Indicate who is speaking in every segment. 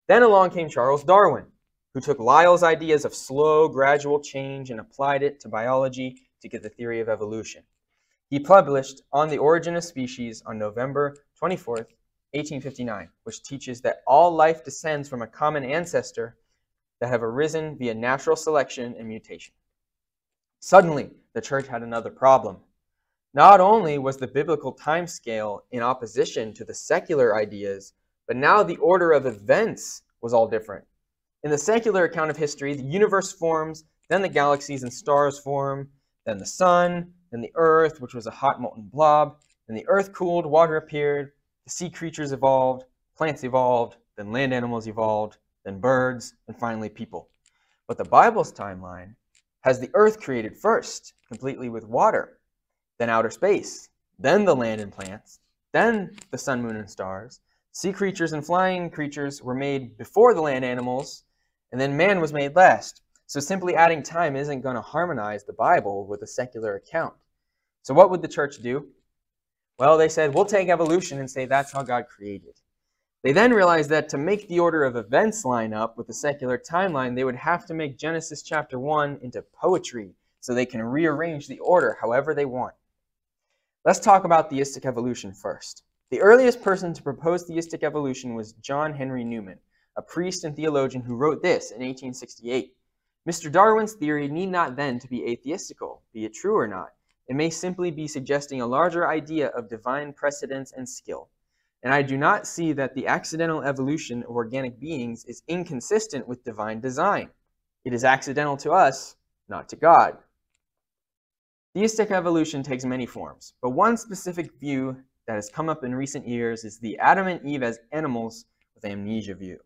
Speaker 1: Then along came Charles Darwin, who took Lyell's ideas of slow, gradual change and applied it to biology to get the theory of evolution. He published On the Origin of Species on November 24th, 1859, which teaches that all life descends from a common ancestor that have arisen via natural selection and mutation. Suddenly, the church had another problem. Not only was the biblical time scale in opposition to the secular ideas, but now the order of events was all different. In the secular account of history, the universe forms, then the galaxies and stars form, then the sun, then the earth, which was a hot molten blob, then the earth cooled, water appeared, the sea creatures evolved, plants evolved, then land animals evolved, then birds, and finally people. But the Bible's timeline has the earth created first, completely with water, then outer space, then the land and plants, then the sun, moon, and stars. Sea creatures and flying creatures were made before the land animals, and then man was made last. So simply adding time isn't going to harmonize the Bible with a secular account. So what would the church do? Well, they said, we'll take evolution and say that's how God created. They then realized that to make the order of events line up with the secular timeline, they would have to make Genesis chapter 1 into poetry so they can rearrange the order however they want. Let's talk about theistic evolution first. The earliest person to propose theistic evolution was John Henry Newman, a priest and theologian who wrote this in 1868. Mr. Darwin's theory need not then to be atheistical, be it true or not. It may simply be suggesting a larger idea of divine precedence and skill. And I do not see that the accidental evolution of organic beings is inconsistent with divine design. It is accidental to us, not to God. Theistic evolution takes many forms, but one specific view that has come up in recent years is the Adam and Eve as animals with amnesia view.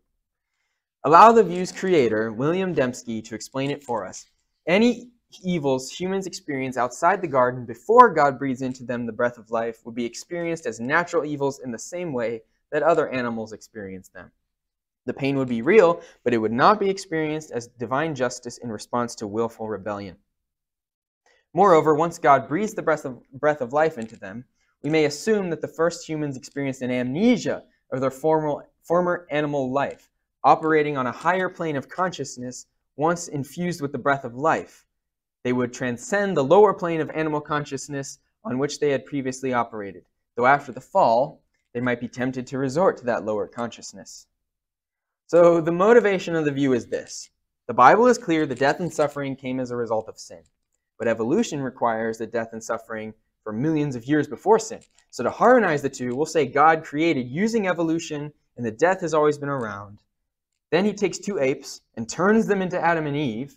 Speaker 1: Allow the view's creator, William Dembski, to explain it for us. Any evils humans experience outside the garden before God breathes into them the breath of life would be experienced as natural evils in the same way that other animals experience them. The pain would be real, but it would not be experienced as divine justice in response to willful rebellion. Moreover, once God breathes the breath of life into them, we may assume that the first humans experienced an amnesia of their former animal life, operating on a higher plane of consciousness once infused with the breath of life. They would transcend the lower plane of animal consciousness on which they had previously operated, though after the fall, they might be tempted to resort to that lower consciousness. So the motivation of the view is this. The Bible is clear that death and suffering came as a result of sin, but evolution requires that death and suffering for millions of years before sin. So to harmonize the two, we'll say God created using evolution and that death has always been around. Then he takes two apes and turns them into Adam and Eve.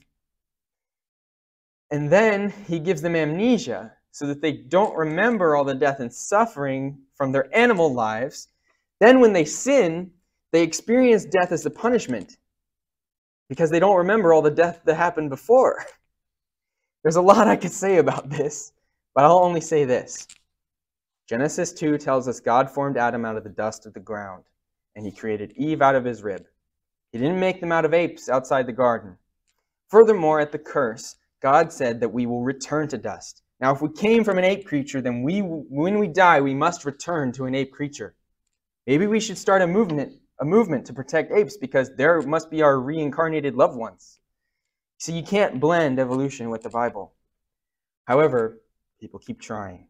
Speaker 1: And then he gives them amnesia so that they don't remember all the death and suffering from their animal lives. Then when they sin, they experience death as the punishment because they don't remember all the death that happened before. There's a lot I could say about this, but I'll only say this. Genesis 2 tells us God formed Adam out of the dust of the ground, and he created Eve out of his rib. He didn't make them out of apes outside the garden. Furthermore, at the curse, God said that we will return to dust. Now, if we came from an ape creature, then when we die, we must return to an ape creature. Maybe we should start a movement to protect apes because there must be our reincarnated loved ones. See, you can't blend evolution with the Bible. However, people keep trying.